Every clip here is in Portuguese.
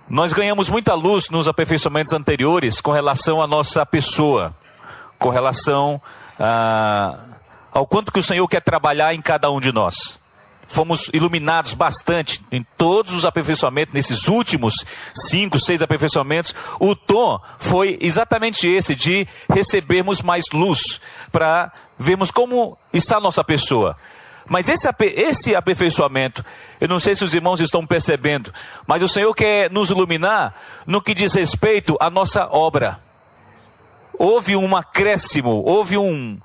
Nós ganhamos muita luz nos aperfeiçoamentos anteriores com relação à nossa pessoa, com relação ao quanto que o Senhor quer trabalhar em cada um de nós. Fomos iluminados bastante em todos os aperfeiçoamentos, nesses últimos 5, 6 aperfeiçoamentos. O tom foi exatamente esse, de recebermos mais luz, para vermos como está a nossa pessoa. Mas esse aperfeiçoamento, eu não sei se os irmãos estão percebendo, mas o Senhor quer nos iluminar no que diz respeito à nossa obra. Houve um acréscimo, houve um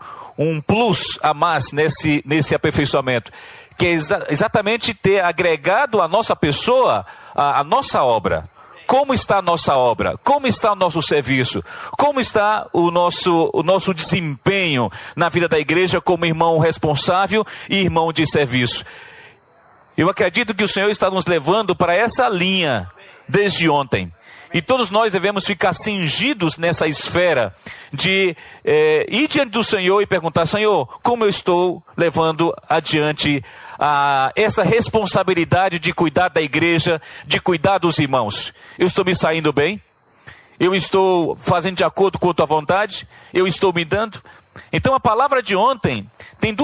plus a mais nesse aperfeiçoamento, que é exatamente ter agregado à nossa pessoa a nossa obra. Como está a nossa obra? Como está o nosso serviço? Como está o nosso desempenho na vida da igreja como irmão responsável e irmão de serviço? Eu acredito que o Senhor está nos levando para essa linha desde ontem. E todos nós devemos ficar cingidos nessa esfera de ir diante do Senhor e perguntar: Senhor, como eu estou levando adiante essa responsabilidade de cuidar da igreja, de cuidar dos irmãos? Eu estou me saindo bem? Eu estou fazendo de acordo com a tua vontade? Eu estou me dando? Então a palavra de ontem tem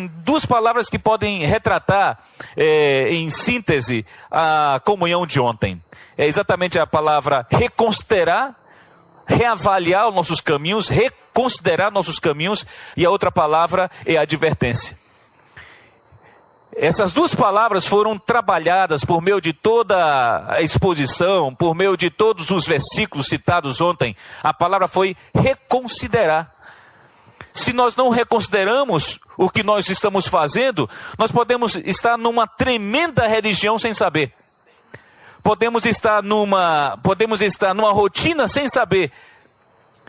duas palavras que podem retratar em síntese a comunhão de ontem. É exatamente a palavra reconsiderar, reavaliar os nossos caminhos, reconsiderar nossos caminhos, e a outra palavra é advertência. Essas duas palavras foram trabalhadas por meio de toda a exposição, por meio de todos os versículos citados ontem. A palavra foi reconsiderar. Se nós não reconsideramos o que nós estamos fazendo, nós podemos estar numa tremenda religião sem saber. Podemos estar numa rotina sem saber.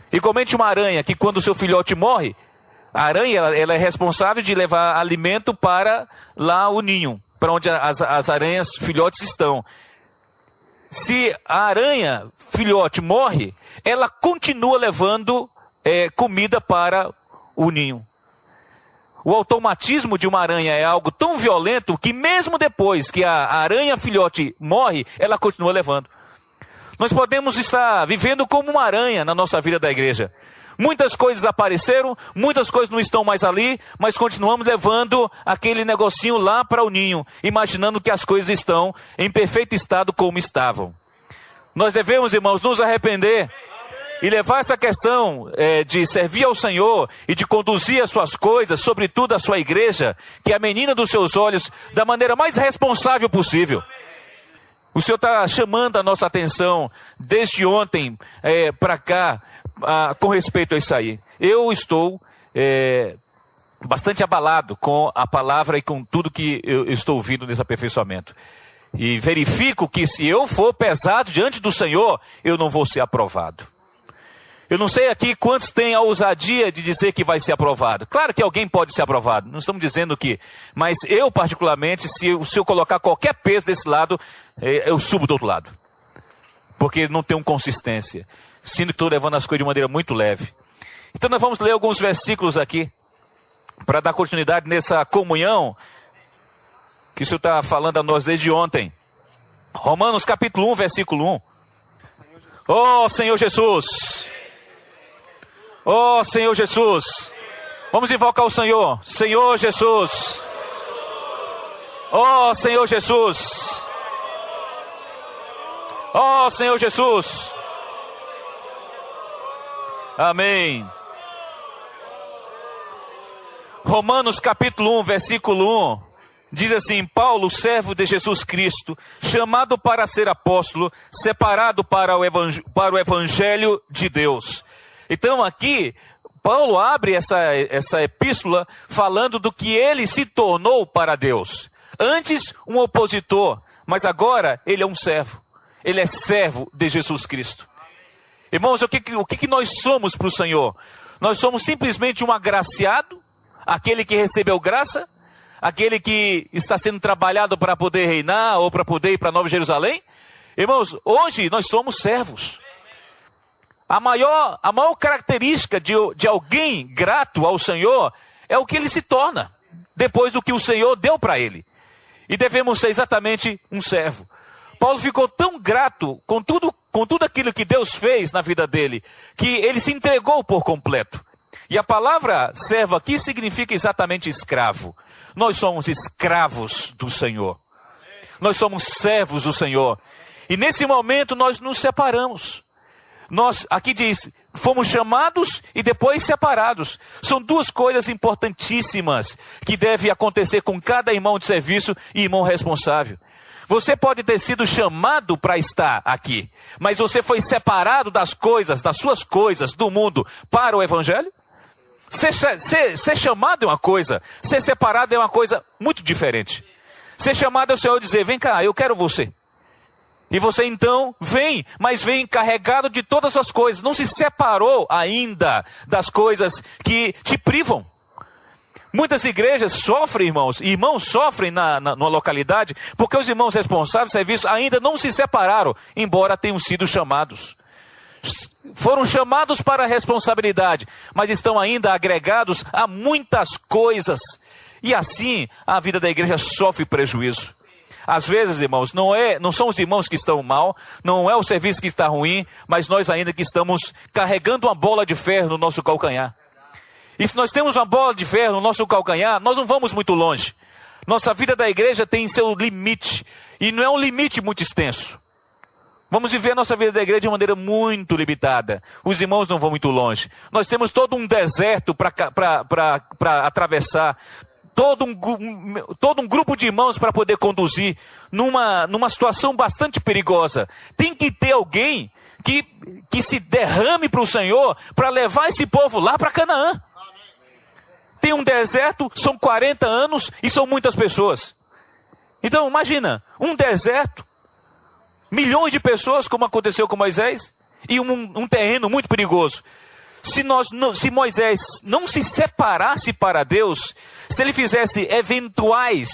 Igualmente uma aranha, que quando o seu filhote morre, a aranha ela é responsável de levar alimento para lá o ninho, para onde as aranhas filhotes estão. Se a aranha filhote morre, ela continua levando comida para o ninho. O automatismo de uma aranha é algo tão violento que mesmo depois que a aranha filhote morre, ela continua levando. Nós podemos estar vivendo como uma aranha na nossa vida da igreja. Muitas coisas apareceram, muitas coisas não estão mais ali, mas continuamos levando aquele negocinho lá para o ninho, imaginando que as coisas estão em perfeito estado como estavam. Nós devemos, irmãos, nos arrepender e levar essa questão de servir ao Senhor e de conduzir as suas coisas, sobretudo a sua igreja, que é a menina dos seus olhos, da maneira mais responsável possível. O Senhor está chamando a nossa atenção desde ontem para cá, com respeito a isso aí. Eu estou bastante abalado com a palavra e com tudo que eu estou ouvindo nesse aperfeiçoamento. E verifico que se eu for pesado diante do Senhor, eu não vou ser aprovado. Eu não sei aqui quantos têm a ousadia de dizer que vai ser aprovado. Claro que alguém pode ser aprovado, não estamos dizendo que. Mas eu particularmente, se eu colocar qualquer peso desse lado, eu subo do outro lado. Porque não tem consistência. Sinto que estou levando as coisas de maneira muito leve. Então nós vamos ler alguns versículos aqui, para dar continuidade nessa comunhão que o Senhor está falando a nós desde ontem. Romanos capítulo 1, versículo 1. Oh Senhor Jesus! Oh Senhor Jesus! Vamos invocar o Senhor. Senhor Jesus! Oh Senhor Jesus! Oh Senhor Jesus! Amém. Romanos capítulo 1, versículo 1, diz assim: Paulo, servo de Jesus Cristo, chamado para ser apóstolo, separado para o evangelho de Deus. Então aqui, Paulo abre essa epístola falando do que ele se tornou para Deus. Antes um opositor, mas agora ele é um servo. Ele é servo de Jesus Cristo. Irmãos, o que nós somos para o Senhor? Nós somos simplesmente um agraciado, aquele que recebeu graça, aquele que está sendo trabalhado para poder reinar ou para poder ir para Nova Jerusalém. Irmãos, hoje nós somos servos. A maior característica de alguém grato ao Senhor é o que ele se torna depois do que o Senhor deu para ele. E devemos ser exatamente um servo. Paulo ficou tão grato com tudo aquilo que Deus fez na vida dele, que ele se entregou por completo. E a palavra servo aqui significa exatamente escravo. Nós somos escravos do Senhor. Nós somos servos do Senhor. E nesse momento nós nos separamos. Nós, aqui diz, fomos chamados e depois separados. São duas coisas importantíssimas que devem acontecer com cada irmão de serviço e irmão responsável. Você pode ter sido chamado para estar aqui, mas você foi separado das coisas, das suas coisas, do mundo, para o Evangelho? Ser chamado é uma coisa, ser separado é uma coisa muito diferente. Ser chamado é o Senhor dizer, vem cá, eu quero você. E você então vem, mas vem carregado de todas as coisas. Não se separou ainda das coisas que te privam. Muitas igrejas sofrem, irmãos sofrem numa localidade, porque os irmãos responsáveis do serviço ainda não se separaram, embora tenham sido chamados. Foram chamados para a responsabilidade, mas estão ainda agregados a muitas coisas. E assim, a vida da igreja sofre prejuízo. Às vezes, irmãos, não são os irmãos que estão mal, não é o serviço que está ruim, mas nós ainda que estamos carregando uma bola de ferro no nosso calcanhar. E se nós temos uma bola de ferro no nosso calcanhar, nós não vamos muito longe. Nossa vida da igreja tem seu limite, e não é um limite muito extenso. Vamos viver a nossa vida da igreja de maneira muito limitada. Os irmãos não vão muito longe. Nós temos todo um deserto para atravessar. Todo um grupo de irmãos para poder conduzir numa situação bastante perigosa. Tem que ter alguém que se derrame para o Senhor para levar esse povo lá para Canaã. Tem um deserto, são 40 anos e são muitas pessoas. Então imagina, um deserto, milhões de pessoas, como aconteceu com Moisés, e um terreno muito perigoso. Se Moisés não se separasse para Deus, se ele fizesse eventuais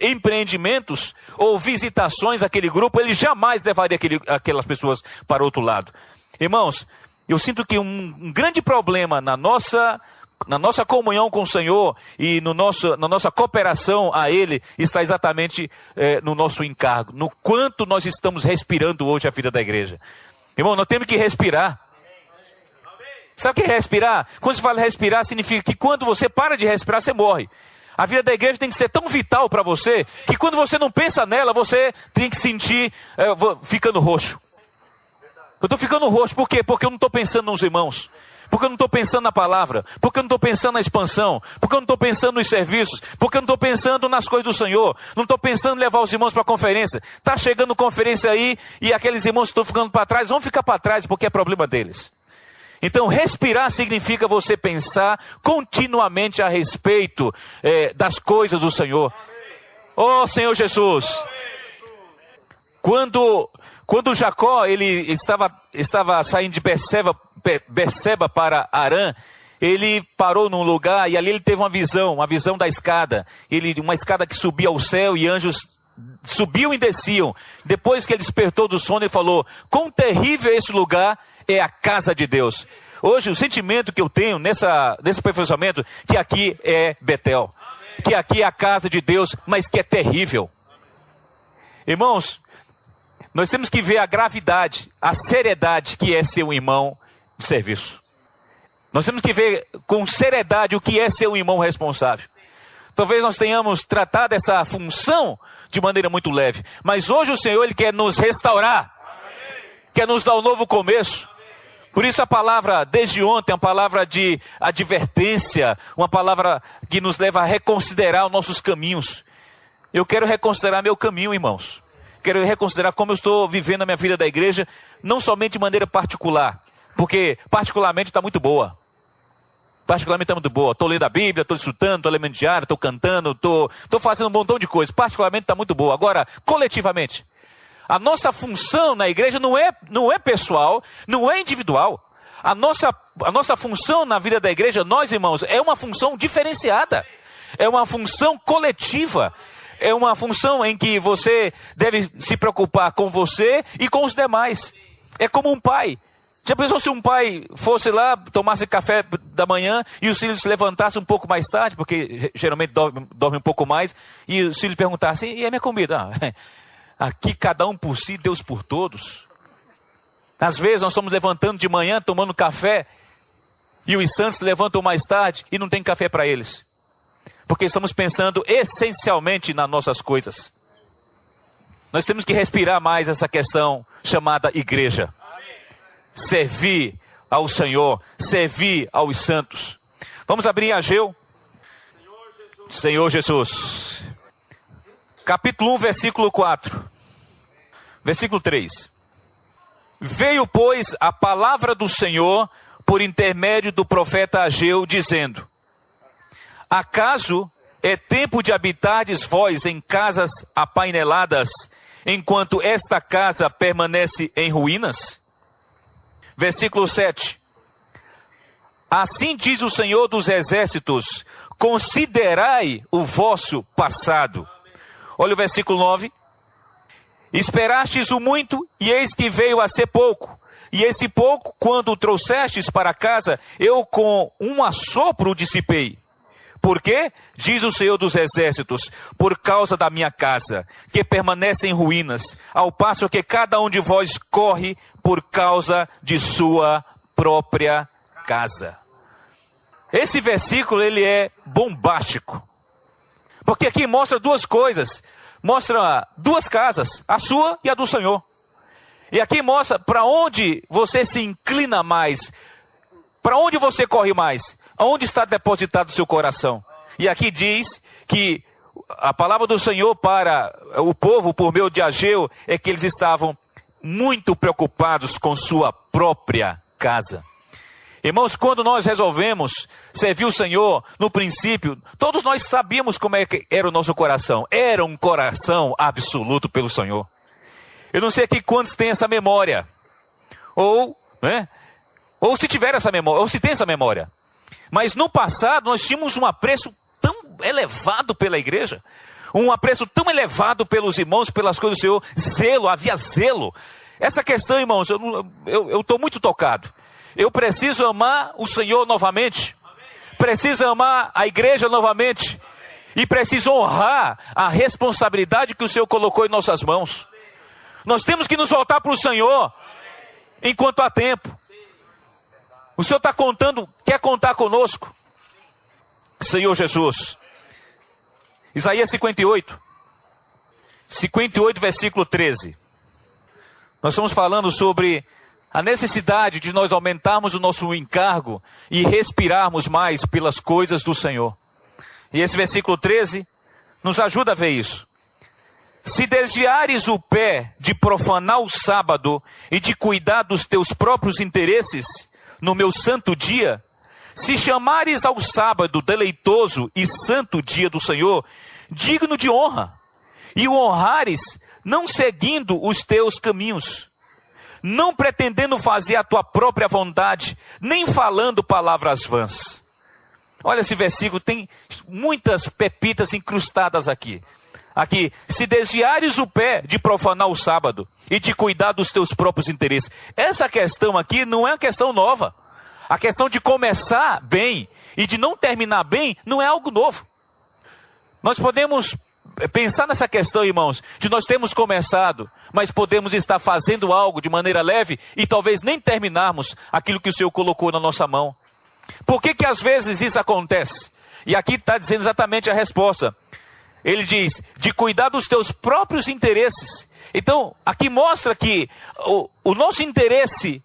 empreendimentos ou visitações àquele grupo, ele jamais levaria aquelas pessoas para outro lado. Irmãos, eu sinto que um grande problema na nossa comunhão com o Senhor e na nossa cooperação a Ele está exatamente no nosso encargo, no quanto nós estamos respirando hoje a vida da igreja. Irmão, nós temos que respirar. Sabe o que é respirar? Quando se fala respirar, significa que quando você para de respirar, você morre. A vida da igreja tem que ser tão vital para você, que quando você não pensa nela, você tem que sentir ficando roxo. Eu estou ficando roxo, por quê? Porque eu não estou pensando nos irmãos. Porque eu não estou pensando na palavra, porque eu não estou pensando na expansão, porque eu não estou pensando nos serviços, porque eu não estou pensando nas coisas do Senhor, não estou pensando em levar os irmãos para a conferência. Está chegando conferência aí e aqueles irmãos que estão ficando para trás, vão ficar para trás porque é problema deles. Então respirar significa você pensar continuamente a respeito das coisas do Senhor. Oh Senhor Jesus! Quando Jacó ele estava saindo de Berseba para Harã, ele parou num lugar e ali ele teve uma visão da escada. Uma escada que subia ao céu e anjos subiam e desciam. Depois que ele despertou do sono, ele falou, quão terrível é esse lugar, é a casa de Deus. Hoje o sentimento que eu tenho nesse aperfeiçoamento, que aqui é Betel, que aqui é a casa de Deus, mas que é terrível. Irmãos, nós temos que ver a gravidade, a seriedade que é ser um irmão de serviço. Nós temos que ver com seriedade o que é ser um irmão responsável. Talvez nós tenhamos tratado essa função de maneira muito leve, mas hoje o Senhor ele quer nos restaurar, quer nos dar um novo começo. Por isso a palavra desde ontem é uma palavra de advertência, uma palavra que nos leva a reconsiderar os nossos caminhos. Eu quero reconsiderar meu caminho, irmãos. Quero reconsiderar como eu estou vivendo a minha vida da igreja, não somente de maneira particular, porque particularmente está muito boa. Particularmente está muito boa. Estou lendo a Bíblia, estou estudando, estou lendo diário, estou cantando, estou fazendo um montão de coisas. Particularmente está muito boa. Agora, coletivamente, a nossa função na igreja não é pessoal, não é individual. A nossa função na vida da igreja, nós irmãos, é uma função diferenciada. É uma função coletiva. É uma função em que você deve se preocupar com você e com os demais. É como um pai. Já pensou se um pai fosse lá, tomasse café da manhã e os filhos se levantassem um pouco mais tarde, porque geralmente dorme um pouco mais, e os filhos perguntassem, e a minha comida? Aqui cada um por si, Deus por todos. Às vezes nós estamos levantando de manhã, tomando café, e os santos se levantam mais tarde e não tem café para eles. Porque estamos pensando essencialmente nas nossas coisas. Nós temos que respirar mais essa questão chamada igreja. Servir ao Senhor, servir aos santos. Vamos abrir em Ageu. Senhor Jesus. Capítulo 1, versículo 4. Versículo 3. Veio, pois, a palavra do Senhor por intermédio do profeta Ageu, dizendo: acaso é tempo de habitardes vós em casas apaineladas, enquanto esta casa permanece em ruínas? Versículo 7. Assim diz o Senhor dos Exércitos: considerai o vosso passado. Olha o versículo 9. Esperastes o muito, e eis que veio a ser pouco. E esse pouco, quando o trouxestes para casa, eu com um assopro o dissipei. Por quê? Diz o Senhor dos Exércitos: por causa da minha casa, que permanece em ruínas, ao passo que cada um de vós corre por causa de sua própria casa. Esse versículo, ele é bombástico. Porque aqui mostra duas coisas. Mostra duas casas, a sua e a do Senhor. E aqui mostra para onde você se inclina mais, para onde você corre mais, aonde está depositado o seu coração. E aqui diz que a palavra do Senhor para o povo, por meio de Ageu, é que eles estavam muito preocupados com sua própria casa. Irmãos, quando nós resolvemos servir o Senhor, no princípio, todos nós sabíamos como é que era o nosso coração. Era um coração absoluto pelo Senhor. Eu não sei aqui quantos têm essa memória. Ou se tiver essa memória, ou se tem essa memória. Mas no passado nós tínhamos um apreço tão elevado pela igreja. Um apreço tão elevado pelos irmãos, pelas coisas do Senhor. Zelo, havia zelo. Essa questão, irmãos, eu estou muito tocado. Eu preciso amar o Senhor novamente. Preciso amar a igreja novamente. E preciso honrar a responsabilidade que o Senhor colocou em nossas mãos. Nós temos que nos voltar para o Senhor enquanto há tempo. O Senhor está contando, quer contar conosco. Senhor Jesus. Isaías 58, versículo 13. Nós estamos falando sobre a necessidade de nós aumentarmos o nosso encargo e respirarmos mais pelas coisas do Senhor. E esse versículo 13 nos ajuda a ver isso. Se desviares o pé de profanar o sábado e de cuidar dos teus próprios interesses no meu santo dia, se chamares ao sábado deleitoso e santo dia do Senhor, digno de honra, e o honrares não seguindo os teus caminhos, não pretendendo fazer a tua própria vontade, nem falando palavras vãs. Olha esse versículo, tem muitas pepitas incrustadas aqui. Aqui, se desviares o pé de profanar o sábado e de cuidar dos teus próprios interesses. Essa questão aqui não é uma questão nova. A questão de começar bem e de não terminar bem não é algo novo. Nós podemos pensar nessa questão, irmãos, de nós termos começado, mas podemos estar fazendo algo de maneira leve e talvez nem terminarmos aquilo que o Senhor colocou na nossa mão. Por que às vezes isso acontece? E aqui está dizendo exatamente a resposta. Ele diz, de cuidar dos teus próprios interesses. Então, aqui mostra que o nosso interesse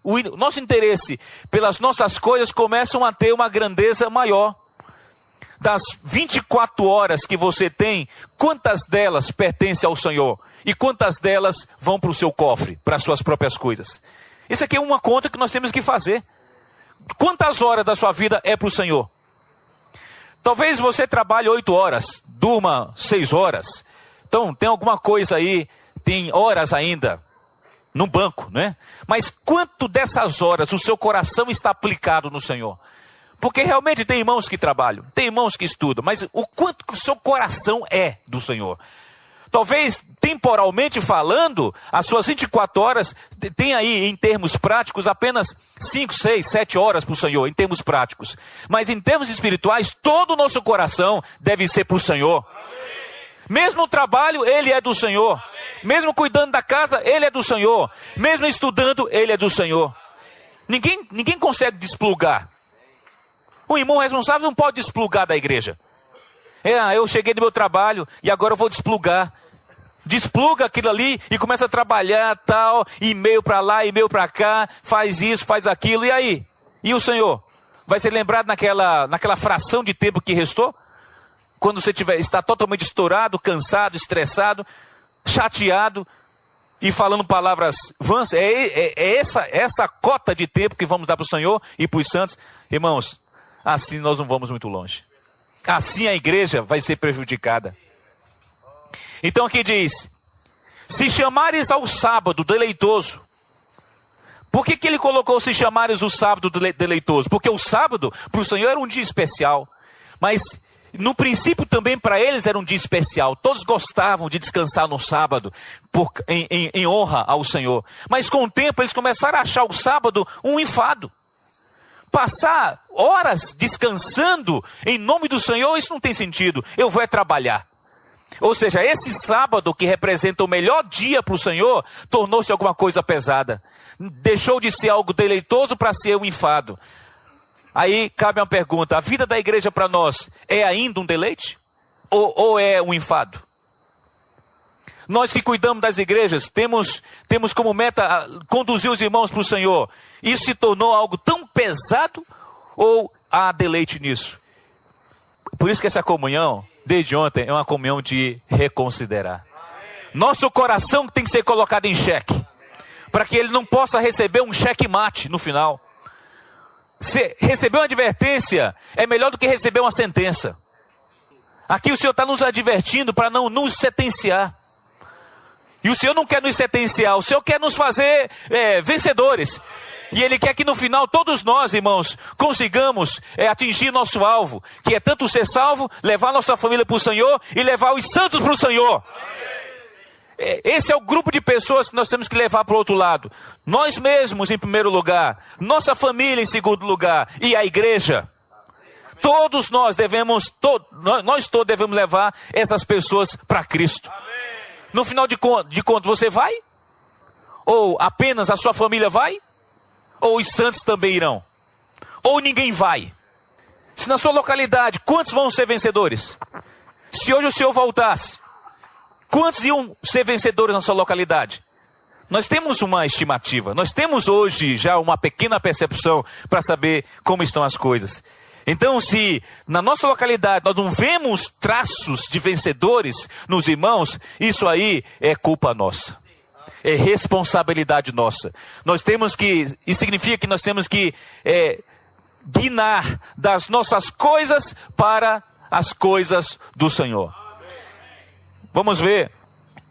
pelas nossas coisas começam a ter uma grandeza maior. Das 24 horas que você tem, quantas delas pertencem ao Senhor? E quantas delas vão para o seu cofre, para as suas próprias coisas? Isso aqui é uma conta que nós temos que fazer. Quantas horas da sua vida é para o Senhor? Talvez você trabalhe 8 horas, durma 6 horas. Então, tem alguma coisa aí, tem horas ainda no banco, né? Mas quanto dessas horas o seu coração está aplicado no Senhor? Porque realmente tem irmãos que trabalham, tem irmãos que estudam, mas o quanto que o seu coração é do Senhor? Talvez, temporalmente falando, as suas 24 horas tem aí, em termos práticos, apenas 5, 6, 7 horas para o Senhor, em termos práticos. Mas em termos espirituais, todo o nosso coração deve ser para o Senhor. Mesmo o trabalho, ele é do Senhor. Mesmo cuidando da casa, ele é do Senhor. Mesmo estudando, ele é do Senhor. Ninguém consegue desplugar. O irmão responsável não pode desplugar da igreja. Eu cheguei no meu trabalho e agora eu vou desplugar. Despluga aquilo ali e começa a trabalhar, tal, e-mail para lá, e-mail para cá, faz isso, faz aquilo, e aí? E o Senhor? Vai ser lembrado naquela fração de tempo que restou? Quando você está totalmente estourado, cansado, estressado, chateado e falando palavras vãs, essa cota de tempo que vamos dar para o Senhor e para os santos. Irmãos, assim nós não vamos muito longe. Assim a igreja vai ser prejudicada. Então aqui diz, se chamares ao sábado deleitoso. Por que ele colocou se chamares o sábado deleitoso? Porque o sábado para o Senhor era um dia especial. Mas no princípio também para eles era um dia especial. Todos gostavam de descansar no sábado, em honra ao Senhor. Mas com o tempo eles começaram a achar o sábado um enfado. Passar horas descansando em nome do Senhor, isso não tem sentido. Eu vou trabalhar. Ou seja, esse sábado que representa o melhor dia para o Senhor, tornou-se alguma coisa pesada. Deixou de ser algo deleitoso para ser um enfado. Aí cabe uma pergunta, a vida da igreja para nós é ainda um deleite? Ou é um enfado? Nós que cuidamos das igrejas, temos como meta conduzir os irmãos para o Senhor. Isso se tornou algo tão pesado ou há deleite nisso? Por isso que essa comunhão, desde ontem, é uma comunhão de reconsiderar. Nosso coração tem que ser colocado em xeque, para que ele não possa receber um checkmate no final. Se receber uma advertência é melhor do que receber uma sentença. Aqui o Senhor está nos advertindo para não nos sentenciar. E o Senhor não quer nos sentenciar, o Senhor quer nos fazer vencedores. E Ele quer que no final todos nós, irmãos, consigamos atingir nosso alvo, que é tanto ser salvo, levar nossa família para o Senhor e levar os santos para o Senhor. Esse é o grupo de pessoas que nós temos que levar para o outro lado. Nós mesmos em primeiro lugar, nossa família em segundo lugar e a igreja. Todos nós nós todos devemos levar essas pessoas para Cristo. No final de contas, você vai? Ou apenas a sua família vai? Ou os santos também irão? Ou ninguém vai? Se na sua localidade, quantos vão ser vencedores? Se hoje o Senhor voltasse, quantos iam ser vencedores na sua localidade? Nós temos uma estimativa, nós temos hoje já uma pequena percepção para saber como estão as coisas. Então, se na nossa localidade nós não vemos traços de vencedores nos irmãos, isso aí é culpa nossa. É responsabilidade nossa. Isso significa que nós temos que guinar das nossas coisas para as coisas do Senhor. Vamos ver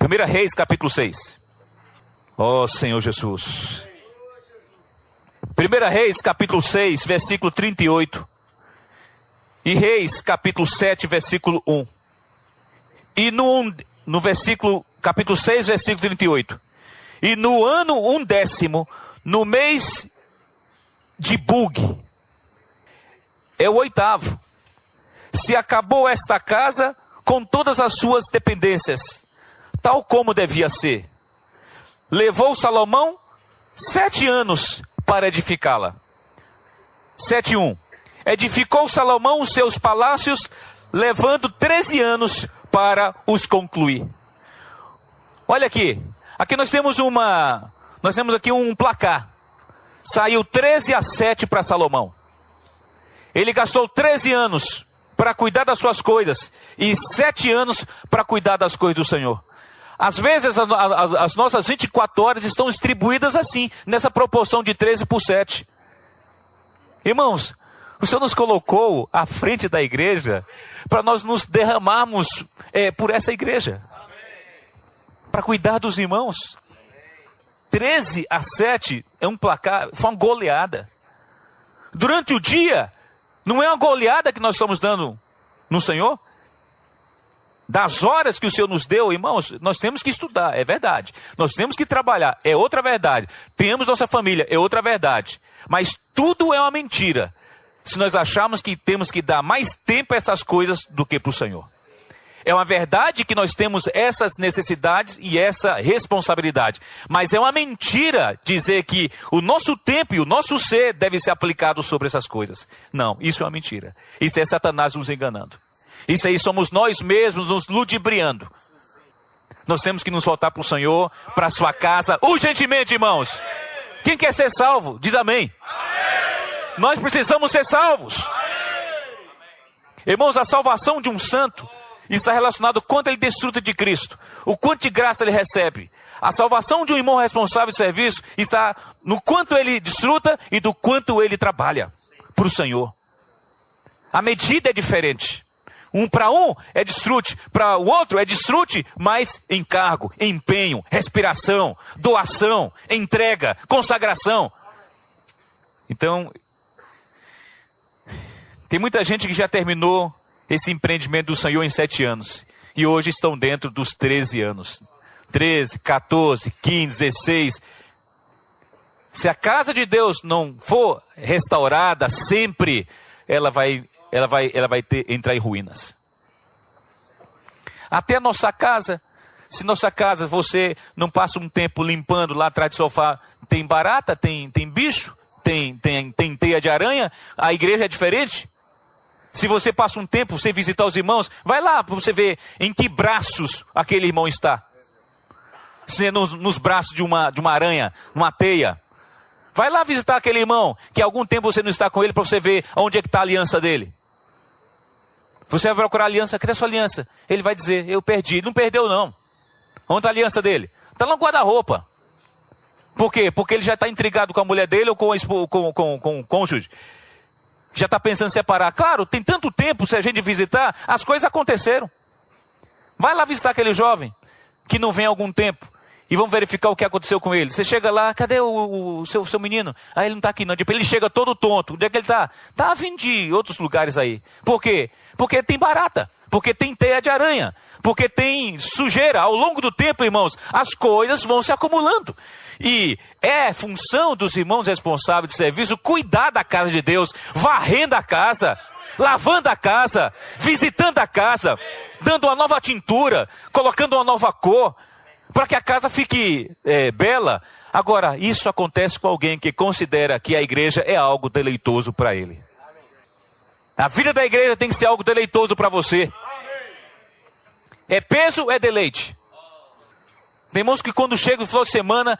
1 Reis capítulo 6. Ó Senhor Jesus. 1 Reis capítulo 6, versículo 38. E Reis capítulo 7, versículo 1. E no versículo, capítulo 6, versículo 38. E no ano 1º, no mês de Bug, é o 8º, se acabou esta casa com todas as suas dependências, tal como devia ser. Levou Salomão 7 anos para edificá-la. 7:1. Edificou Salomão os seus palácios, levando 13 anos para os concluir. Olha aqui. Aqui nós temos aqui um placar. Saiu 13-7 para Salomão. Ele gastou 13 anos para cuidar das suas coisas e 7 anos para cuidar das coisas do Senhor. Às vezes as nossas 24 horas estão distribuídas assim, nessa proporção de 13-7. Irmãos, o Senhor nos colocou à frente da igreja para nós nos derramarmos por essa igreja. Para cuidar dos irmãos. 13-7 é um placar, foi uma goleada. Durante o dia, não é uma goleada que nós estamos dando no Senhor? das horas que o Senhor nos deu, irmãos, nós temos que estudar, é verdade. Nós temos que trabalhar, é outra verdade. Temos nossa família, é outra verdade. Mas tudo é uma mentira se nós acharmos que temos que dar mais tempo a essas coisas do que para o Senhor. É uma verdade que nós temos essas necessidades e essa responsabilidade. Mas é uma mentira dizer que o nosso tempo e o nosso ser deve ser aplicado sobre essas coisas. Não, isso é uma mentira. Isso é Satanás nos enganando. Isso aí somos nós mesmos nos ludibriando. Nós temos que nos voltar para o Senhor, para a sua casa, urgentemente, irmãos. Quem quer ser salvo, diz amém. Nós precisamos ser salvos. Irmãos, a salvação de um santo está relacionado com quanto ele desfruta de Cristo, o quanto de graça ele recebe. A salvação de um irmão responsável de serviço está no quanto ele desfruta e do quanto ele trabalha para o Senhor. A medida é diferente. Para um é desfrute, para o outro é desfrute, mas encargo, empenho, respiração, doação, entrega, consagração. Então, tem muita gente que já terminou esse empreendimento do Senhor em 7 anos. E hoje estão dentro dos 13 anos. 13, 14, 15, 16. Se a casa de Deus não for restaurada sempre, ela vai entrar em ruínas. Até a nossa casa, se nossa casa você não passa um tempo limpando lá atrás do sofá, tem barata, tem bicho, tem teia de aranha, a igreja é diferente. Se você passa um tempo sem visitar os irmãos, vai lá para você ver em que braços aquele irmão está. Se é nos braços de uma aranha, uma teia. Vai lá visitar aquele irmão, que há algum tempo você não está com ele, para você ver onde é que está a aliança dele. Você vai procurar a aliança, cadê a sua aliança? Ele vai dizer, eu perdi. Não perdeu não. Onde está a aliança dele? Está lá no guarda-roupa. Por quê? Porque ele já está intrigado com a mulher dele ou com o cônjuge. Já está pensando em separar. Claro, tem tanto tempo, se a gente visitar, as coisas aconteceram. Vai lá visitar aquele jovem que não vem há algum tempo e vamos verificar o que aconteceu com ele. Você chega lá, cadê o seu menino? Ah, ele não está aqui não. Ele chega todo tonto. Onde é que ele está? Está vindo de outros lugares aí. Por quê? Porque tem barata, porque tem teia de aranha, porque tem sujeira. Ao longo do tempo, irmãos, as coisas vão se acumulando. E é função dos irmãos responsáveis de serviço cuidar da casa de Deus, varrendo a casa, lavando a casa, visitando a casa, dando uma nova tintura, colocando uma nova cor, para que a casa fique bela. Agora, isso acontece com alguém que considera que a igreja é algo deleitoso para ele. A vida da igreja tem que ser algo deleitoso para você. É peso, é deleite. Tem irmãos que quando chega o final de semana,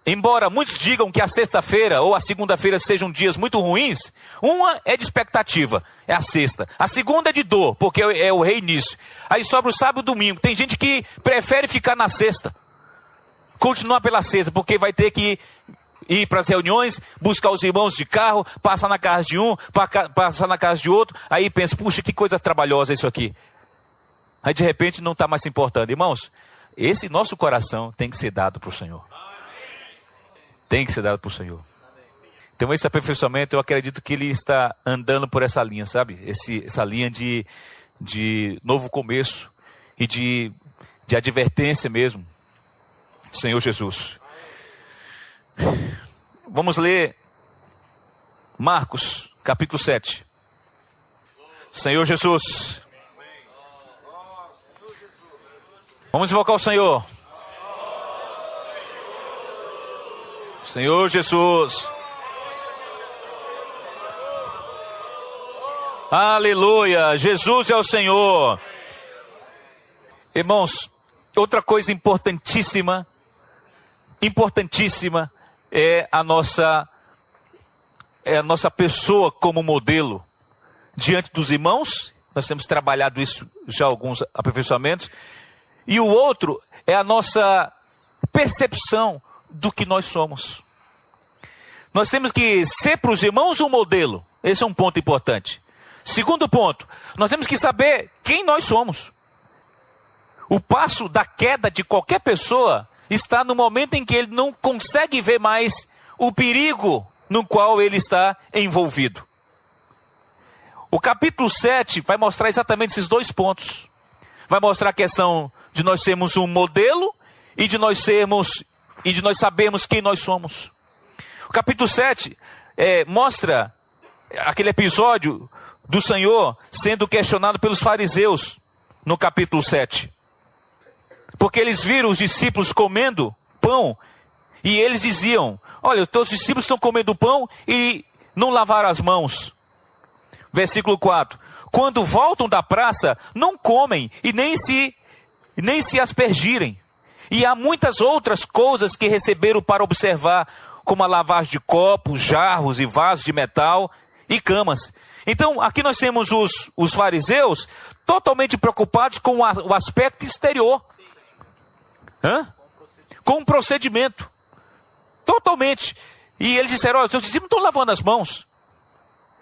embora muitos digam que a sexta-feira ou a segunda-feira sejam dias muito ruins, uma é de expectativa, é a sexta. A segunda é de dor, porque é o reinício. Aí sobra o sábado e o domingo. Tem gente que prefere ficar na sexta, continuar pela sexta, porque vai ter que ir para as reuniões, buscar os irmãos de carro, passar na casa de um, passar na casa de outro. Aí pensa, puxa, que coisa trabalhosa isso aqui. Aí de repente não está mais se importando. Irmãos, esse nosso coração tem que ser dado para o Senhor. Tem que ser dado para o Senhor. Então esse aperfeiçoamento, eu acredito que ele está andando por essa linha, sabe? Essa linha de novo começo e de advertência mesmo. Senhor Jesus. Vamos ler Marcos, capítulo 7. Senhor Jesus. Vamos invocar o Senhor. Senhor Jesus. Aleluia. Jesus é o Senhor. Irmãos, outra coisa importantíssima é a nossa pessoa como modelo diante dos irmãos. Nós temos trabalhado isso já alguns aperfeiçoamentos. E o outro é a nossa percepção do que nós somos. Nós temos que ser para os irmãos um modelo. Esse é um ponto importante. Segundo ponto, nós temos que saber quem nós somos. O passo da queda de qualquer pessoa está no momento em que ele não consegue ver mais o perigo no qual ele está envolvido. O capítulo 7 vai mostrar exatamente esses dois pontos. vai mostrar a questão de nós sermos um modelo e de nós sabermos quem nós somos. O capítulo 7 mostra aquele episódio do Senhor sendo questionado pelos fariseus no capítulo 7. Porque eles viram os discípulos comendo pão e eles diziam: olha, os teus discípulos estão comendo pão e não lavaram as mãos. Versículo 4. Quando voltam da praça, não comem e nem se aspergirem. E há muitas outras coisas que receberam para observar, como a lavagem de copos, jarros e vasos de metal e camas. Então, aqui nós temos os fariseus totalmente preocupados com o aspecto exterior. Com o procedimento. Totalmente. E eles disseram: olha, os seus discípulos não estão lavando as mãos.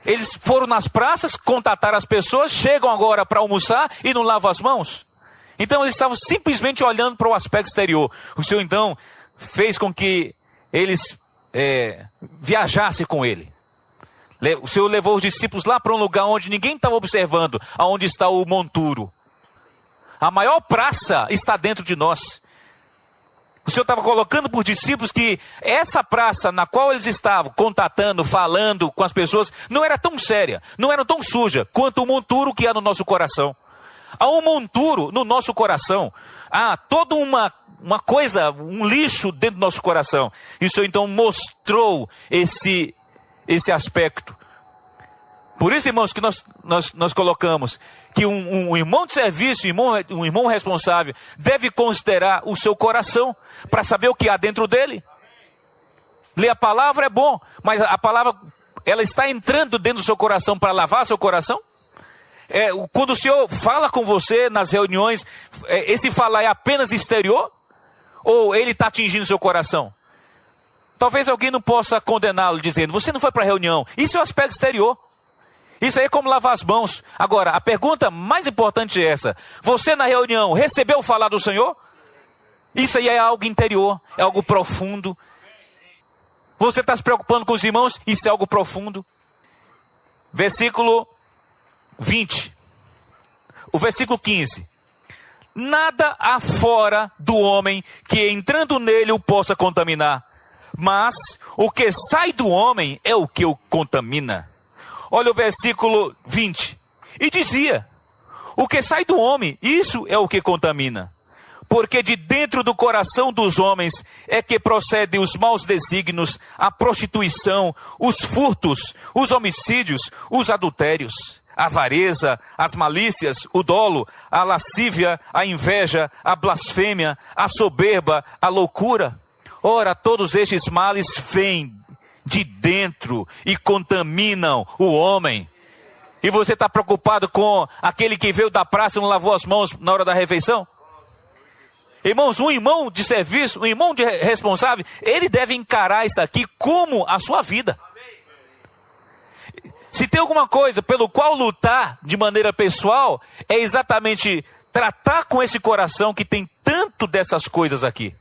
Eles foram nas praças, contataram as pessoas, chegam agora para almoçar e não lavam as mãos. Então eles estavam simplesmente olhando para o aspecto exterior. O Senhor então fez com que eles viajassem com ele. O Senhor levou os discípulos lá para um lugar onde ninguém estava observando, aonde está o monturo. A maior praça está dentro de nós. O Senhor estava colocando para os discípulos que essa praça na qual eles estavam contatando, falando com as pessoas, não era tão séria, não era tão suja quanto o monturo que há no nosso coração. Há um monturo no nosso coração. Há toda uma coisa, um lixo dentro do nosso coração. E o Senhor então mostrou esse aspecto. Por isso, irmãos, que nós colocamos que um irmão de serviço, um irmão responsável, deve considerar o seu coração para saber o que há dentro dele. Ler a palavra é bom, mas a palavra, ela está entrando dentro do seu coração para lavar seu coração? Quando o Senhor fala com você nas reuniões, esse falar é apenas exterior? Ou ele está atingindo seu coração? Talvez alguém não possa condená-lo dizendo: você não foi para a reunião. Isso é um aspecto exterior. Isso aí é como lavar as mãos. Agora, a pergunta mais importante é essa: você na reunião recebeu o falar do Senhor? Isso aí é algo interior, é algo profundo. Você está se preocupando com os irmãos? Isso é algo profundo. Versículo 20. O versículo 15. Nada há fora do homem que entrando nele o possa contaminar, mas o que sai do homem é o que o contamina. Olha o versículo 20. E dizia: o que sai do homem, isso é o que contamina. Porque de dentro do coração dos homens é que procedem os maus desígnios, a prostituição, os furtos, os homicídios, os adultérios, a avareza, as malícias, o dolo, a lascívia, a inveja, a blasfêmia, a soberba, a loucura. Ora, todos estes males vêm de dentro e contaminam o homem. E você está preocupado com aquele que veio da praça e não lavou as mãos na hora da refeição? Irmãos, um irmão de serviço, um irmão de responsável, ele deve encarar isso aqui como a sua vida. Se tem alguma coisa pelo qual lutar de maneira pessoal, é exatamente tratar com esse coração que tem tanto dessas coisas aqui.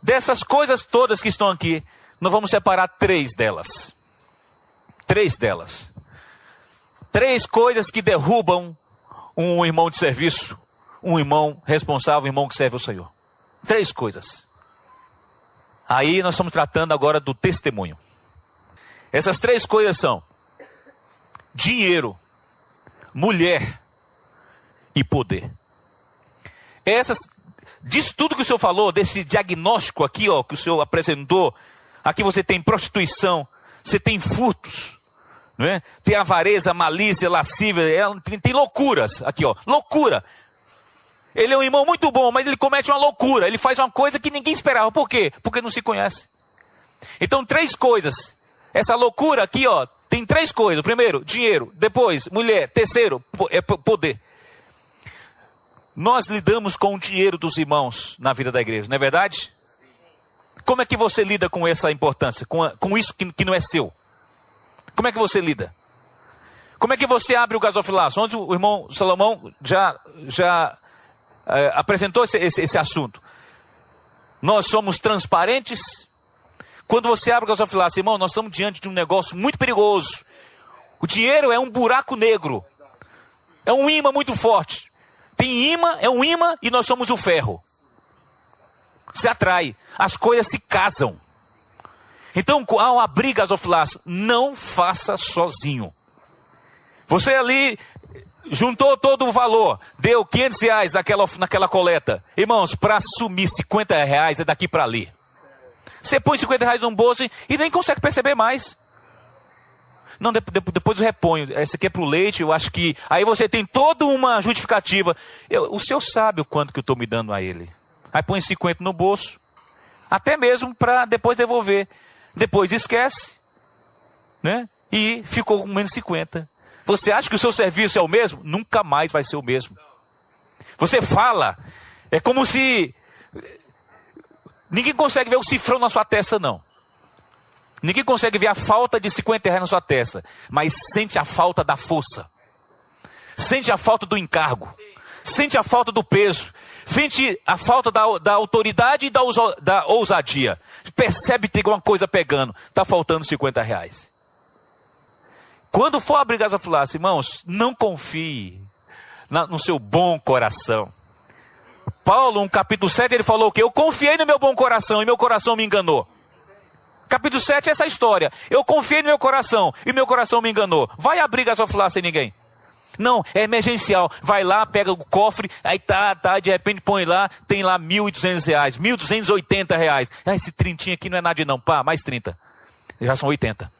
Dessas coisas todas que estão aqui, nós vamos separar 3 delas. 3 delas. 3 coisas que derrubam um irmão de serviço, um irmão responsável, um irmão que serve ao Senhor. 3 coisas. Aí nós estamos tratando agora do testemunho. Essas 3 coisas são dinheiro, mulher e poder. Disso tudo que o Senhor falou, desse diagnóstico aqui, ó, que o Senhor apresentou, aqui você tem prostituição, você tem furtos, não é? Tem avareza, malícia, lascívia, tem loucuras aqui, ó, loucura. Ele é um irmão muito bom, mas ele comete uma loucura, ele faz uma coisa que ninguém esperava. Por quê? Porque não se conhece. Então 3 coisas. Essa loucura aqui, ó, tem 3 coisas. Primeiro, dinheiro. Depois, mulher. Terceiro, poder. Nós lidamos com o dinheiro dos irmãos na vida da igreja, não é verdade? Como é que você lida com essa importância? Com isso que não é seu? Como é que você lida? Como é que você abre o gasofilaço? Onde o irmão Salomão já apresentou esse assunto. Nós somos transparentes. Quando você abre o gasofilaço, irmão, nós estamos diante de um negócio muito perigoso. O dinheiro é um buraco negro. É um imã muito forte. Tem imã, é um imã e nós somos o ferro. Se atrai, as coisas se casam. Então, ao abrir gasofilaço, não faça sozinho. Você ali juntou todo o valor, deu R$500 naquela coleta. Irmãos, para assumir R$50 é daqui para ali. Você põe R$50 no bolso e nem consegue perceber mais. Não, depois eu reponho. Esse aqui é para o leite, eu acho que... Aí você tem toda uma justificativa. O senhor sabe o quanto que eu estou me dando a ele. Aí põe 50 no bolso. Até mesmo para depois devolver. Depois esquece. Né? E ficou com menos 50. Você acha que o seu serviço é o mesmo? Nunca mais vai ser o mesmo. Você fala. É como se... Ninguém consegue ver o cifrão na sua testa, não. Ninguém consegue ver a falta de R$50 na sua testa, mas sente a falta da força, sente a falta do encargo, sente a falta do peso, sente a falta da autoridade e da ousadia. Percebe que tem alguma coisa pegando, está faltando R$50. Quando for abrir gasofilaço, irmãos, não confie no seu bom coração. Paulo, no capítulo 7, ele falou que eu confiei no meu bom coração e meu coração me enganou. Capítulo 7 é essa história. Eu confiei no meu coração e meu coração me enganou. Vai abrir gasofilaço sem ninguém. Não, é emergencial. Vai lá, pega o cofre, aí de repente põe lá, tem lá R$1.200, R$1.280. Esse trintinho aqui não é nada de não, pá, mais 30. Já são 80.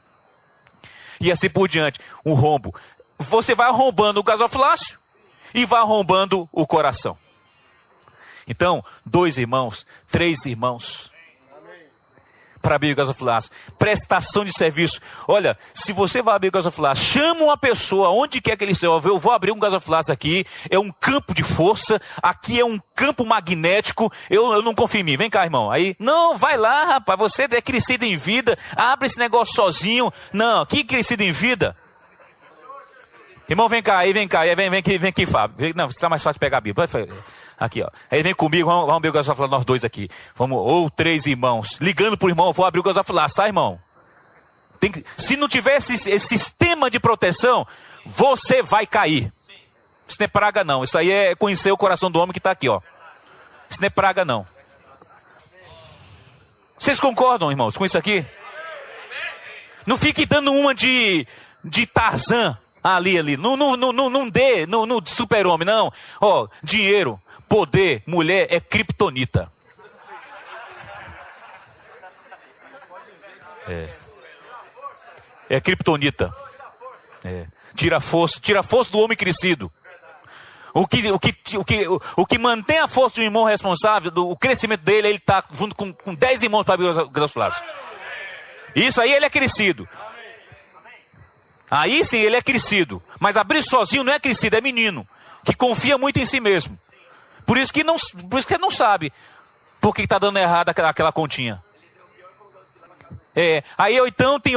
E assim por diante, um rombo. Você vai arrombando o gasofilaço e vai arrombando o coração. Então, 2 irmãos, 3 irmãos... para abrir o gasofilaço, prestação de serviço. Olha, se você vai abrir o gasofilaço, chama uma pessoa, onde quer que ele esteja, eu vou abrir um gasofilaço aqui, é um campo de força, aqui é um campo magnético, eu não confio em mim, vem cá, irmão. Aí, não, vai lá, rapaz, você é crescido em vida, abre esse negócio sozinho. Não, que crescido em vida? Irmão, vem cá, vem aqui, Fábio. Não, está mais fácil pegar a Bíblia. Aqui, ó. Aí vem comigo, vamos abrir o gasofilaço, nós 2 aqui. Vamos, ou 3 irmãos. Ligando pro irmão, vou abrir o gasofilaço, tá, irmão? Se não tiver esse sistema de proteção, você vai cair. Isso não é praga, não. Isso aí é conhecer o coração do homem que está aqui, ó. Isso não é praga, não. Vocês concordam, irmãos, com isso aqui? Não fique dando uma de Tarzan. Ali. Não dê no super-homem, não. Ó, dinheiro, poder, mulher é criptonita. É criptonita. Tira a força do homem crescido. O que mantém a força do irmão responsável, o crescimento dele, ele está junto com 10 irmãos para abrir o gasofilaço. Isso aí ele é crescido. Aí sim ele é crescido. Mas abrir sozinho não é crescido, é menino. Que confia muito em si mesmo. Por isso que ele não sabe por que está dando errado aquela continha. Aí então tem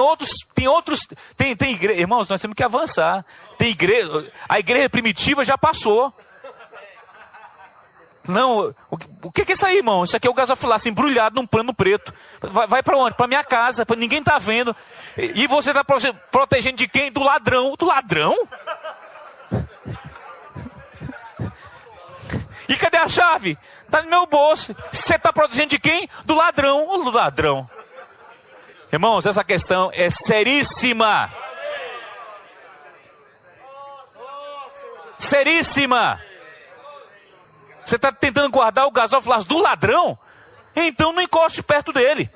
igreja. Irmãos, nós temos que avançar. Tem igreja. A igreja primitiva já passou. Não, o que é isso aí, irmão? Isso aqui é o gasofilaço embrulhado num pano preto. Vai para onde? Para minha casa, ninguém está vendo. E você está protegendo de quem? Do ladrão. Do ladrão? E cadê a chave? Está no meu bolso. Você está protegendo de quem? Do ladrão. Ou do ladrão? Irmãos, essa questão é seríssima. Seríssima. Você está tentando guardar o gasofilaço do ladrão? Então não encoste perto dele.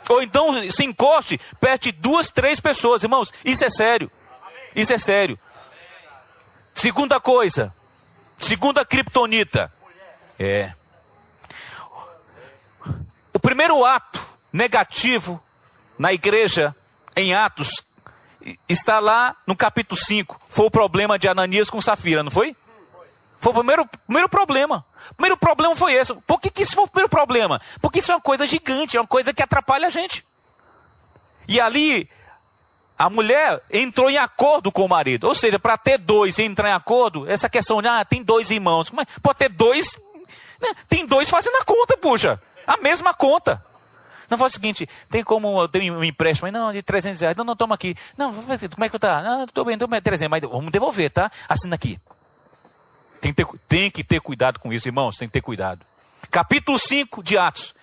Ou então se encoste perto de 2, 3 pessoas. Irmãos, isso é sério. Isso é sério. Segunda coisa. Segunda criptonita. O primeiro ato negativo na igreja, em Atos, está lá no capítulo 5. Foi o problema de Ananias com Safira, não foi? Foi o primeiro problema. O primeiro problema foi esse. Por que isso foi o primeiro problema? Porque isso é uma coisa gigante, é uma coisa que atrapalha a gente. E ali, a mulher entrou em acordo com o marido. Ou seja, para ter 2 e entrar em acordo, essa questão de, tem 2 irmãos. Mas pode ter 2, né? Tem 2 fazendo a conta, puxa. A mesma conta. Não, faz o seguinte, tem como eu ter um empréstimo? Mas não, de R$300. Não, toma aqui. Não, como é que tá? Não, estou bem, 300, mas vamos devolver, tá? Assina aqui. Tem que ter cuidado com isso, irmãos, tem que ter cuidado. Capítulo 5 de Atos.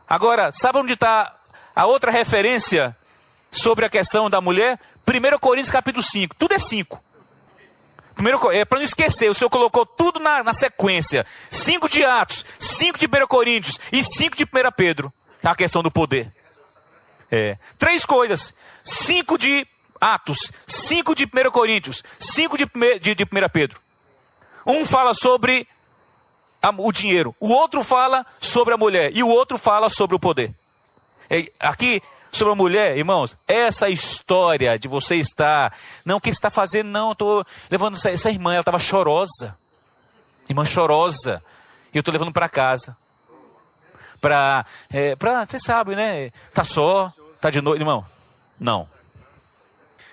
Agora, sabe onde está a outra referência sobre a questão da mulher? 1 Coríntios capítulo 5, tudo é 5. Para não esquecer, o Senhor colocou tudo na sequência. 5 de Atos, 5 de 1 Coríntios e 5 de 1 Pedro. A questão do poder. 3 coisas. 5 de Atos, 5 de 1 Coríntios, 5 de 1 Pedro. Um fala sobre o dinheiro, o outro fala sobre a mulher e o outro fala sobre o poder. Aqui, sobre a mulher, irmãos, essa história de você estar... Não, o que você está fazendo? Não, eu estou levando essa irmã, ela estava chorosa. Irmã chorosa. E eu estou levando para casa. Você sabe, né? Está só, está de noite. Irmão, não.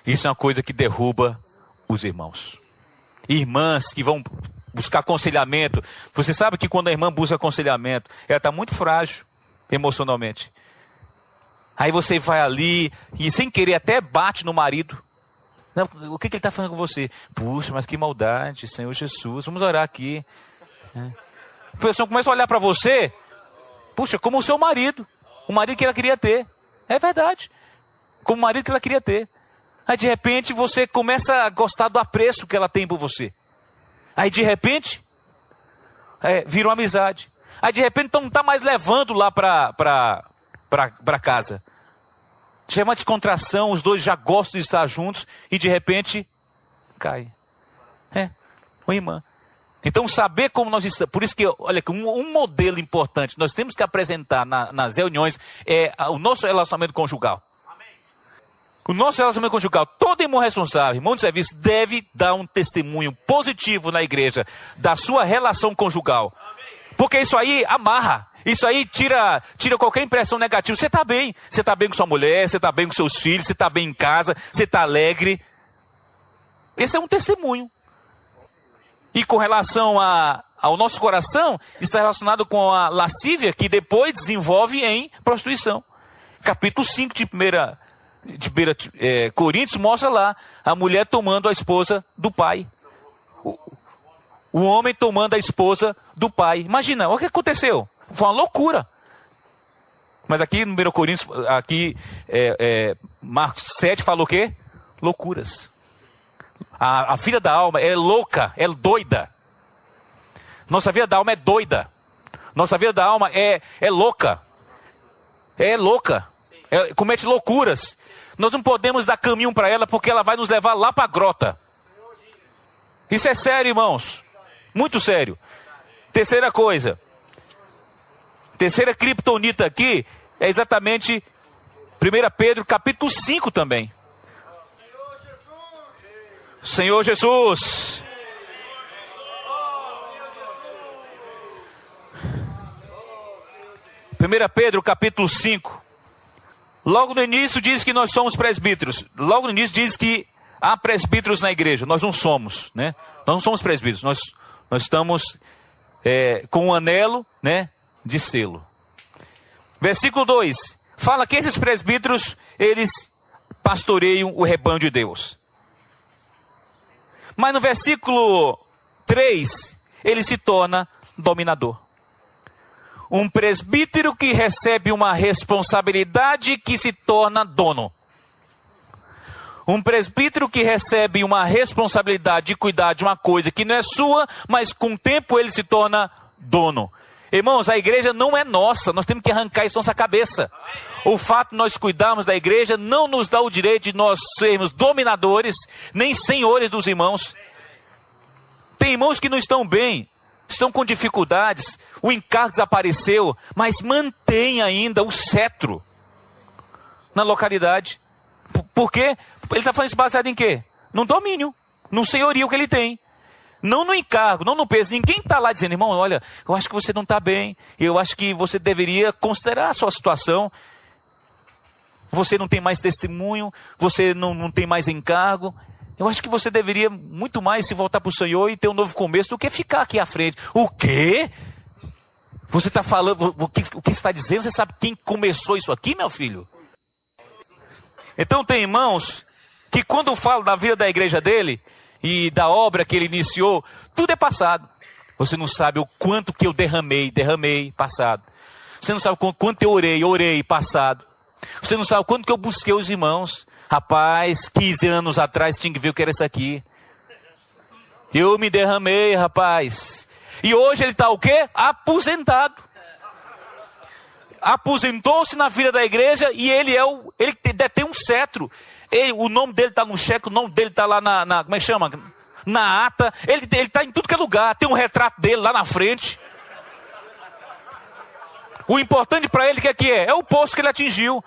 Isso é uma coisa que derruba os irmãos. Irmãs que vão buscar aconselhamento. Você sabe que quando a irmã busca aconselhamento, ela está muito frágil emocionalmente. Aí você vai ali e sem querer até bate no marido. Não, o que ele está fazendo com você? Puxa, mas que maldade, Senhor Jesus, vamos orar aqui. A pessoa começa a olhar para você, puxa, como o seu marido. O marido que ela queria ter. É verdade. Como o marido que ela queria ter. Aí de repente você começa a gostar do apreço que ela tem por você. Aí de repente, vira uma amizade. Aí de repente então não está mais levando lá para casa. Já é uma descontração, os dois já gostam de estar juntos e de repente cai. Uma irmã. Então saber como nós estamos, por isso que, olha, um modelo importante nós temos que apresentar nas reuniões é o nosso relacionamento conjugal. O nosso relacionamento conjugal, todo irmão responsável, irmão de serviço, deve dar um testemunho positivo na igreja da sua relação conjugal. Porque isso aí amarra, isso aí tira qualquer impressão negativa. Você está bem com sua mulher, você está bem com seus filhos, você está bem em casa, você está alegre. Esse é um testemunho. E com relação ao nosso coração, está relacionado com a lascívia, que depois desenvolve em prostituição. Capítulo 5 de 1 Coríntios mostra lá a mulher tomando a esposa do pai. O homem tomando a esposa do pai. Imagina, olha o que aconteceu. Foi uma loucura. Mas aqui no 1 Coríntios, Marcos 7 falou o quê? Loucuras. A filha da alma é louca, é doida. Nossa vida da alma é doida. Nossa vida da alma é louca. É louca. Comete loucuras. Nós não podemos dar caminho para ela porque ela vai nos levar lá para a grota. Isso é sério, irmãos. Muito sério. Terceira coisa. Terceira criptonita aqui é exatamente 1 Pedro capítulo 5 também. Senhor Jesus. Primeira Pedro capítulo 5. Logo no início diz que nós somos presbíteros. Logo no início diz que há presbíteros na igreja. Nós não somos, né? Nós não somos presbíteros. Nós estamos com um anelo, né, de selo. Versículo 2. Fala que esses presbíteros, eles pastoreiam o rebanho de Deus. Mas no versículo 3, ele se torna dominador. Um presbítero que recebe uma responsabilidade que se torna dono. Um presbítero que recebe uma responsabilidade de cuidar de uma coisa que não é sua, mas com o tempo ele se torna dono. Irmãos, a igreja não é nossa, nós temos que arrancar isso da nossa cabeça. O fato de nós cuidarmos da igreja não nos dá o direito de nós sermos dominadores, nem senhores dos irmãos. Tem irmãos que não estão bem, estão com dificuldades, o encargo desapareceu, mas mantém ainda o cetro na localidade. Por quê? Ele está falando isso baseado em quê? No domínio, no senhorio que ele tem. Não no encargo, não no peso. Ninguém está lá dizendo, irmão, olha, eu acho que você não está bem, eu acho que você deveria considerar a sua situação. Você não tem mais testemunho, você não tem mais encargo. Eu acho que você deveria muito mais se voltar para o Senhor e ter um novo começo do que ficar aqui à frente. O quê? Você está falando, o que você está dizendo? Você sabe quem começou isso aqui, meu filho? Então tem irmãos que quando falam da vida da igreja dele e da obra que ele iniciou, Tudo é passado. Você não sabe o quanto que eu derramei, passado. Você não sabe o quanto eu orei, passado. Você não sabe o quanto que eu busquei os irmãos. Rapaz, 15 anos atrás tinha que ver o que era isso aqui. Eu me derramei, rapaz. E hoje ele está o quê? Aposentado. Aposentou-se na vida da igreja e ele detém um cetro. O nome dele está no cheque, o nome dele está lá como é que chama? Na ata. Ele está em tudo que é lugar. Tem um retrato dele lá na frente. O importante para ele que é? É o posto que ele atingiu.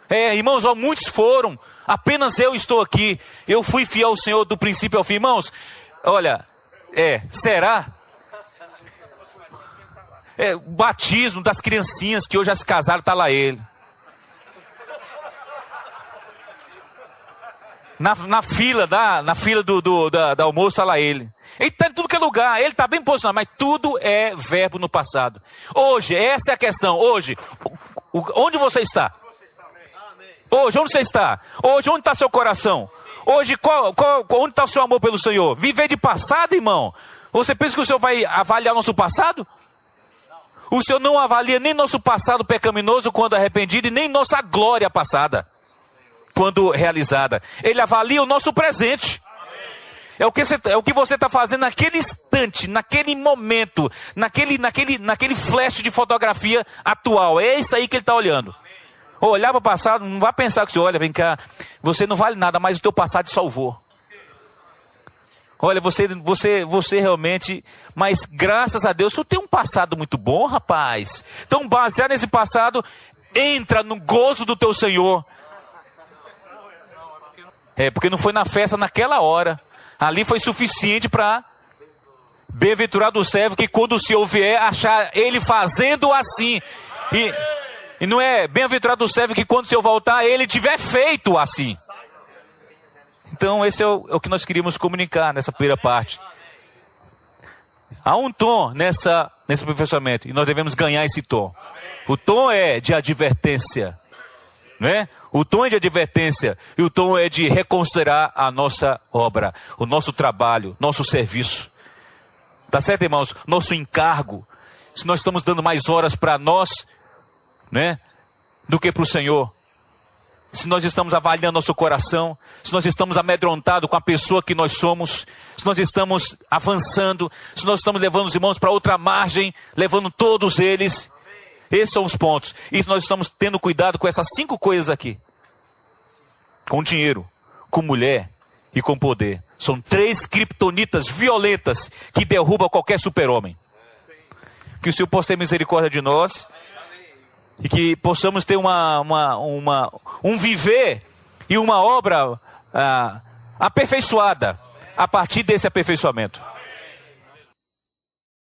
Irmãos, muitos foram. Apenas eu estou aqui. Eu fui fiel ao Senhor do princípio ao fim. Irmãos, olha, será? O batismo das criancinhas que hoje já se casaram, está lá ele. Na fila do almoço está lá ele. Ele está em tudo que é lugar, ele está bem posicionado, mas tudo é verbo no passado. Hoje, essa é a questão. Hoje, onde você está? Hoje, onde você está? Hoje, onde está seu coração? Hoje, onde está o seu amor pelo Senhor? Viver de passado, irmão? Você pensa que o Senhor vai avaliar nosso passado? O Senhor não avalia nem nosso passado pecaminoso quando arrependido e nem nossa glória passada quando realizada. Ele avalia o nosso presente. É o que você está fazendo naquele instante, naquele momento, naquele flash de fotografia atual. É isso aí que ele está olhando. Olhar para o passado, não vai pensar que você olha, vem cá, você não vale nada, mas o teu passado te salvou. Olha, você realmente, mas graças a Deus, você tem um passado muito bom, rapaz. Então, baseado nesse passado, entra no gozo do teu Senhor. Porque não foi na festa naquela hora. Ali foi suficiente para bem-aventurado o servo que quando o Senhor vier, achar ele fazendo assim. E não é bem-aventurado o servo que quando o Senhor voltar, ele tiver feito assim. Então esse é o que nós queríamos comunicar nessa primeira parte. Há um tom nesse aperfeiçoamento e nós devemos ganhar esse tom. O tom é de advertência, né? O tom é de advertência e o tom é de reconsiderar a nossa obra, o nosso trabalho, nosso serviço. Tá certo, irmãos? Nosso encargo. Se nós estamos dando mais horas para nós, né, do que para o Senhor. Se nós estamos avaliando nosso coração, se nós estamos amedrontados com a pessoa que nós somos, se nós estamos avançando, se nós estamos levando os irmãos para outra margem, levando todos eles. Esses são os pontos. E nós estamos tendo cuidado com essas 5 coisas aqui. Com dinheiro, com mulher e com poder. São 3 criptonitas violentas que derrubam qualquer super-homem. Que o Senhor possa ter misericórdia de nós. E que possamos ter um viver e uma obra aperfeiçoada a partir desse aperfeiçoamento.